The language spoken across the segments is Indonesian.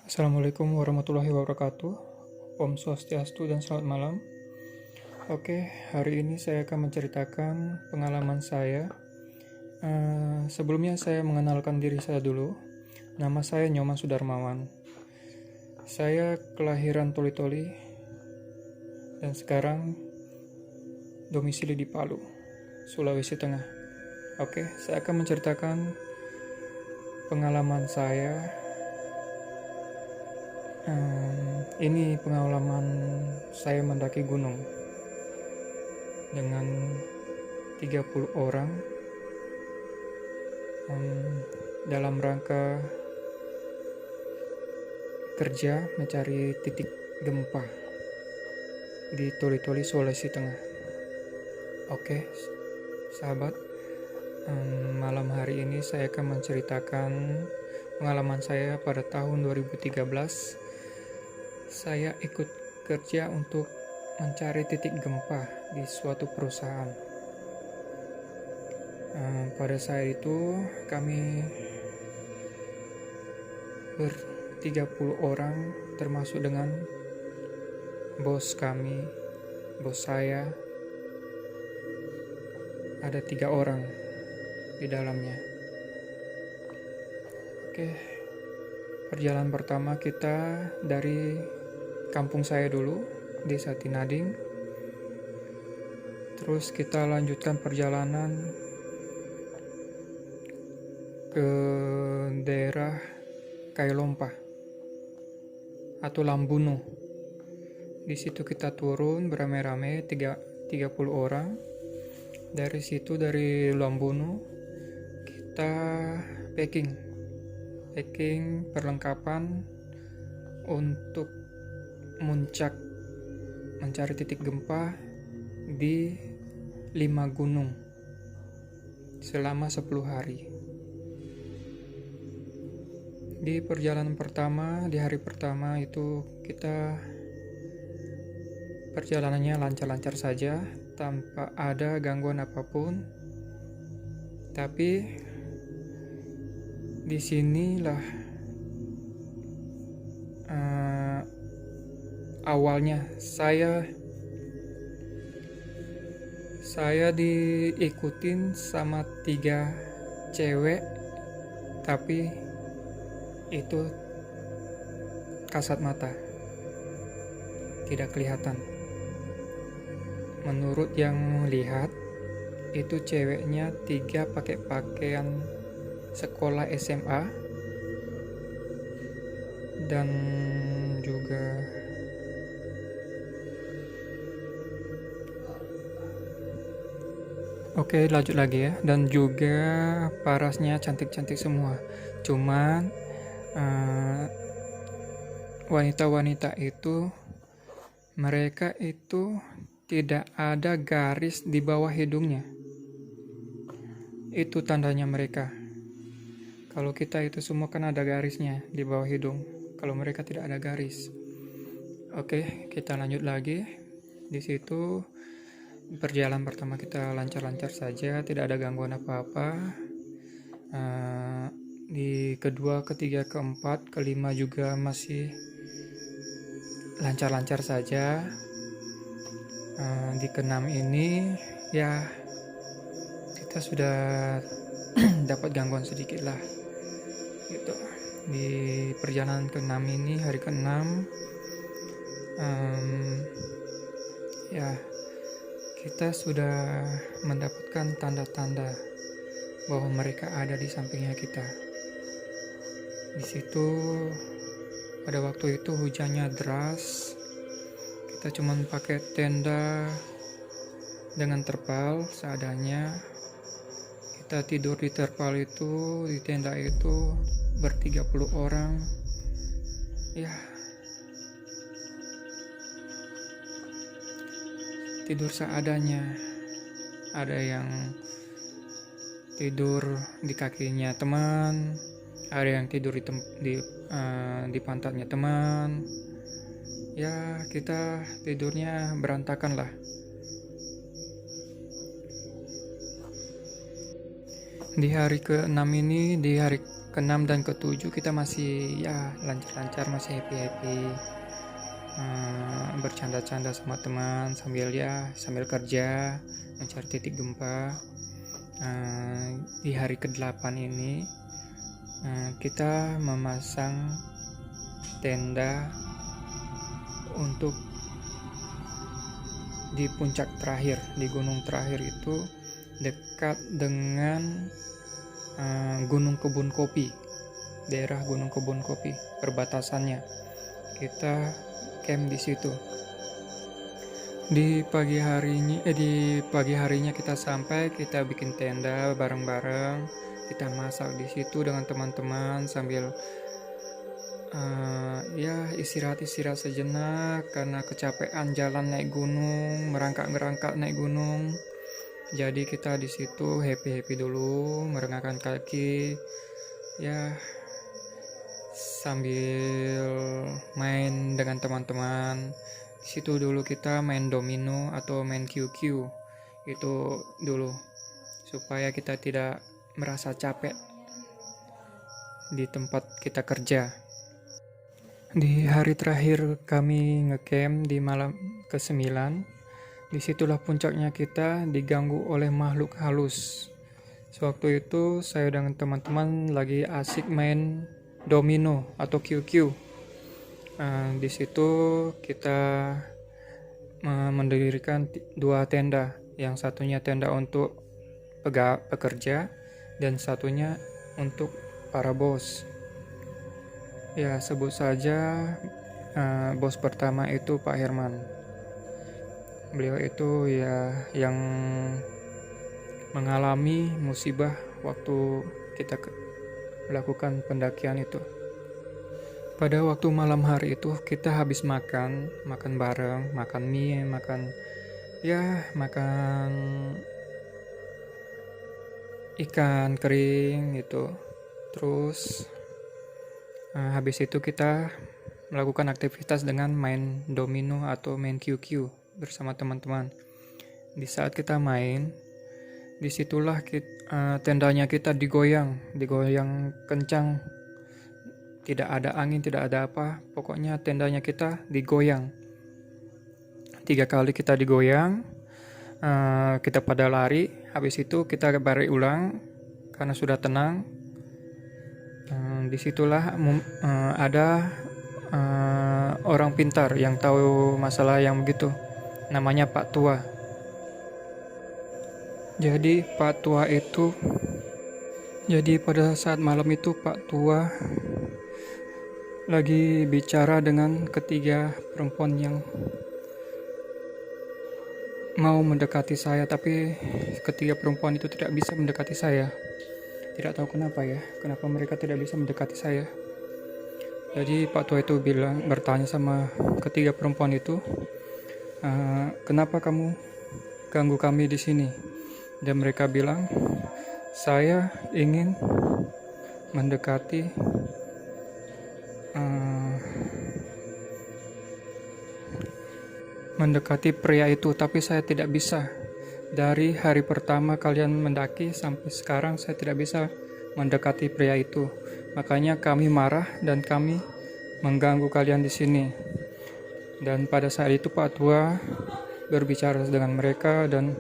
Assalamualaikum warahmatullahi wabarakatuh. Om Swastiastu dan selamat malam. Oke, hari ini saya akan menceritakan pengalaman saya. Sebelumnya saya mengenalkan diri saya dulu. Nama saya Nyoman Sudarmawan. Saya kelahiran Toli-Toli dan sekarang domisili di Palu, Sulawesi Tengah. Oke, saya akan menceritakan pengalaman saya. Ini pengalaman saya mendaki gunung dengan 30 orang dalam rangka kerja mencari titik gempa di Toli-Toli, Sulawesi Tengah. Oke, sahabat, malam hari ini saya akan menceritakan pengalaman saya pada tahun 2013. Saya ikut kerja untuk mencari titik gempa di suatu perusahaan. Pada saat itu kami 30 orang, termasuk dengan bos kami, bos saya, ada 3 orang di dalamnya. Oke, perjalanan pertama kita dari kampung saya dulu, Desa Tinading. Terus kita lanjutkan perjalanan ke daerah Kailompah atau Lambuno. Di situ kita turun beramai-ramai 30 orang. Dari situ, dari Lambuno, kita packing perlengkapan untuk muncak mencari titik gempa di 5 gunung selama 10 hari. Di perjalanan pertama, di hari pertama itu kita perjalanannya lancar-lancar saja tanpa ada gangguan apapun. Tapi disinilah awalnya saya diikutin sama 3 cewek, tapi itu kasat mata, tidak kelihatan. Menurut yang lihat, itu ceweknya 3 pakai pakaian sekolah SMA dan juga oke, lanjut lagi ya. Dan juga parasnya cantik-cantik semua. Cuman wanita-wanita itu, mereka itu tidak ada garis di bawah hidungnya. Itu tandanya mereka. Kalau kita itu semua kan ada garisnya di bawah hidung. Kalau mereka tidak ada garis. Oke, kita lanjut lagi. Di situ perjalanan pertama kita lancar-lancar saja, tidak ada gangguan apa-apa. Di kedua, ketiga, keempat, kelima juga masih lancar-lancar saja. Di keenam ini ya kita sudah dapat gangguan sedikit lah gitu. Di perjalanan ke-6 ini, hari ke-6, ya kita sudah mendapatkan tanda-tanda bahwa mereka ada di sampingnya kita. Di situ pada waktu itu hujannya deras. Kita cuma pakai tenda dengan terpal seadanya. Kita tidur di terpal itu, di tenda itu 30 orang. Ya, tidur seadanya. Ada yang tidur di kakinya teman, ada yang tidur di pantatnya teman. Ya, kita tidurnya berantakan lah. Di hari ke-6 ini, di hari ke-6 dan ke-7 kita masih ya lancar-lancar, masih happy-happy, bercanda-canda sama teman sambil kerja mencari titik gempa. Di hari ke-8 ini kita memasang tenda untuk di puncak terakhir, di gunung terakhir itu dekat dengan Gunung Kebun Kopi, daerah Gunung Kebun Kopi, perbatasannya. Kita camp di situ. Di pagi harinya kita sampai, kita bikin tenda bareng-bareng, kita masak di situ dengan teman-teman sambil ya istirahat sejenak karena kecapean jalan naik gunung, merangkak naik gunung. Jadi kita di situ happy dulu, merengangkan kaki, ya sambil main dengan teman-teman. Di situ dulu kita main domino atau main QQ itu dulu, supaya kita tidak merasa capek di tempat kita kerja. Di hari terakhir kami ngecamp di malam ke-9, disitulah puncaknya kita diganggu oleh makhluk halus. Sewaktu itu saya dengan teman-teman lagi asik main domino atau QQ. Di situ kita mendirikan 2 tenda, yang satunya tenda untuk pekerja dan satunya untuk para bos. Ya, sebut saja bos pertama itu Pak Herman. Beliau itu ya yang mengalami musibah waktu kita melakukan pendakian itu. Pada waktu malam hari itu kita habis makan bareng, makan mie, makan ikan kering gitu. Terus habis itu kita melakukan aktivitas dengan main domino atau main QQ bersama teman-teman. Di saat kita main, disitulah tendanya kita digoyang kencang. Tidak ada angin, tidak ada apa, pokoknya tendanya kita digoyang. 3 kali kita digoyang, kita pada lari. Habis itu kita balik ulang karena sudah tenang. Disitulah ada orang pintar yang tahu masalah yang begitu, namanya Pak Tua. Jadi pada saat malam itu Pak Tua lagi bicara dengan ketiga perempuan yang mau mendekati saya, tapi ketiga perempuan itu tidak bisa mendekati saya. Tidak tahu kenapa mereka tidak bisa mendekati saya. Jadi Pak Tua itu bertanya sama ketiga perempuan itu, kenapa kamu ganggu kami di sini? Dan mereka bilang, saya ingin mendekati pria itu, tapi saya tidak bisa. Dari hari pertama kalian mendaki sampai sekarang saya tidak bisa mendekati pria itu. Makanya kami marah dan kami mengganggu kalian di sini. Dan pada saat itu Pak Tua berbicara dengan mereka dan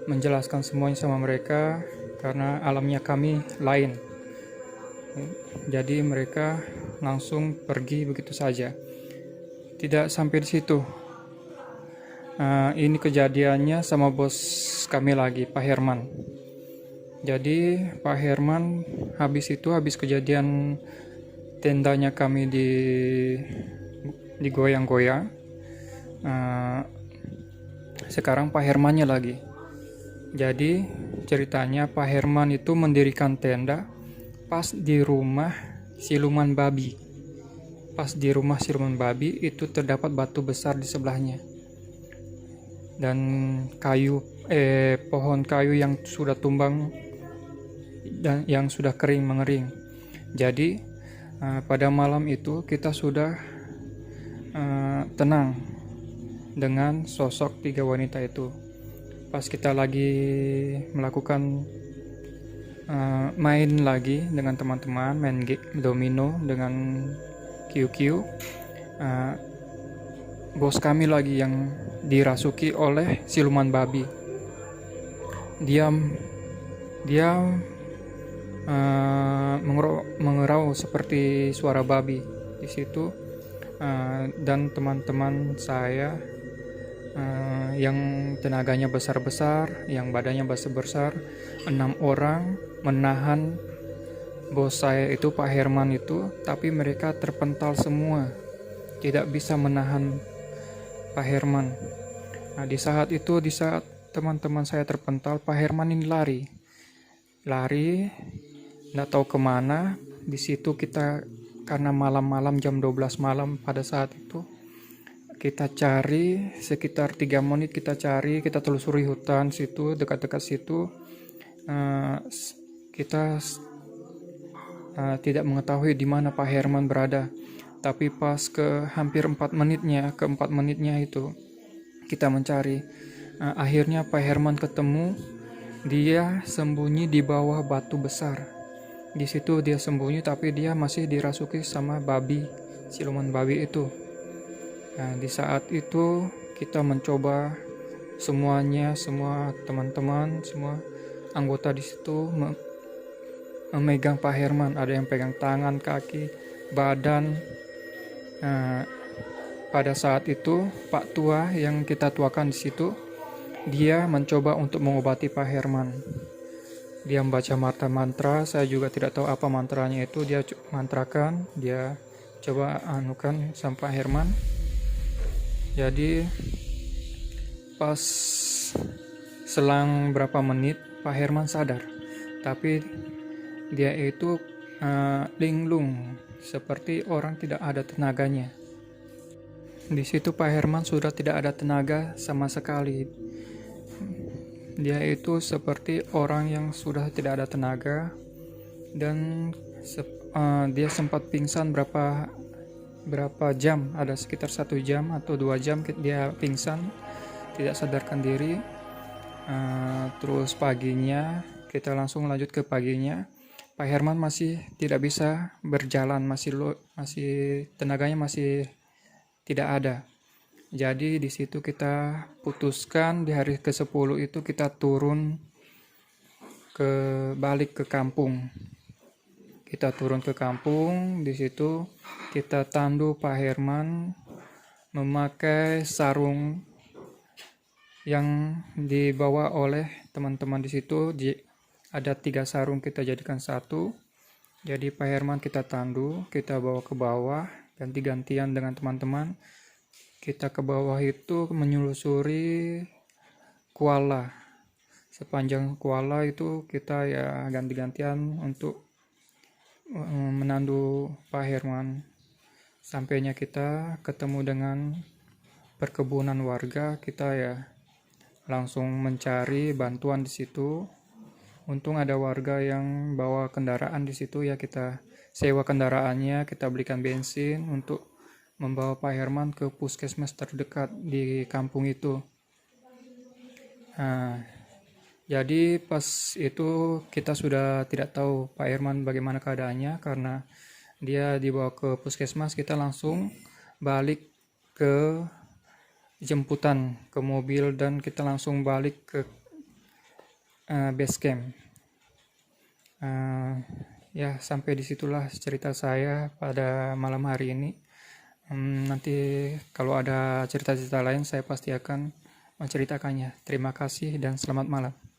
menjelaskan semuanya sama mereka karena alamnya kami lain. Jadi mereka langsung pergi begitu saja. Tidak sampai di situ. Ini kejadiannya sama bos kami lagi, Pak Herman. Jadi Pak Herman habis kejadian tendanya kami digoyang-goyang, sekarang Pak Hermannya lagi. Jadi ceritanya Pak Herman itu mendirikan tenda pas di rumah siluman babi. Pas di rumah siluman babi itu terdapat batu besar di sebelahnya. Dan pohon kayu yang sudah tumbang dan yang sudah mengering. Jadi pada malam itu kita sudah tenang dengan sosok 3 wanita itu. Pas kita lagi melakukan main lagi dengan teman-teman, main domino dengan QQ. Bos kami lagi yang dirasuki oleh siluman babi. Dia mengerau seperti suara babi di situ. Dan teman-teman saya yang tenaganya besar-besar, yang badannya besar-besar, 6 orang menahan bos saya itu, Pak Herman itu, tapi mereka terpental semua, tidak bisa menahan Pak Herman. Nah, di saat teman-teman saya terpental, Pak Herman ini lari, nggak tahu kemana. Di situ kita, karena malam-malam jam 12 malam pada saat itu, kita cari sekitar 3 menit, kita telusuri hutan situ, dekat-dekat situ. Kita tidak mengetahui di mana Pak Herman berada. Tapi pas hampir 4 menitnya itu kita mencari. Akhirnya Pak Herman ketemu. Dia sembunyi di bawah batu besar. Di situ dia sembunyi, tapi dia masih dirasuki sama siluman babi itu. Nah, di saat itu kita mencoba semua teman-teman, semua anggota di situ memegang Pak Herman. Ada yang pegang tangan, kaki, badan. Nah, pada saat itu Pak Tua yang kita tuakan di situ, dia mencoba untuk mengobati Pak Herman. Dia membaca mantra, saya juga tidak tahu apa mantranya itu. Dia mantrakan, dia coba anukan sama Pak Herman. Jadi pas selang berapa menit Pak Herman sadar, tapi dia itu linglung, seperti orang tidak ada tenaganya. Di situ Pak Herman sudah tidak ada tenaga sama sekali. Dia itu seperti orang yang sudah tidak ada tenaga, dan dia sempat pingsan berapa jam, ada sekitar 1 jam atau 2 jam dia pingsan, tidak sadarkan diri. Terus paginya kita langsung lanjut ke paginya. Pak Herman masih tidak bisa berjalan, masih tenaganya masih tidak ada. Jadi di situ kita putuskan di hari ke-10 itu kita balik ke kampung. Kita turun ke kampung, di situ kita tandu Pak Herman memakai sarung yang dibawa oleh teman-teman di situ. Ada 3 sarung, kita jadikan 1. Jadi Pak Herman kita tandu, kita bawa ke bawah, ganti-gantian dengan teman-teman. Kita ke bawah itu menyelusuri kuala. Sepanjang kuala itu kita ya ganti-gantian untuk menandu Pak Herman. Sampainya kita ketemu dengan perkebunan warga, kita ya langsung mencari bantuan di situ. Untung ada warga yang bawa kendaraan di situ, ya kita sewa kendaraannya, kita belikan bensin untuk membawa Pak Herman ke puskesmas terdekat di kampung itu. Nah, jadi pas itu kita sudah tidak tahu Pak Herman bagaimana keadaannya, karena dia dibawa ke puskesmas. Kita langsung balik ke jemputan ke mobil dan kita langsung balik ke base camp. Ya, sampai disitulah cerita saya pada malam hari ini. Nanti kalau ada cerita-cerita lain saya pasti akan menceritakannya. Terima kasih dan selamat malam.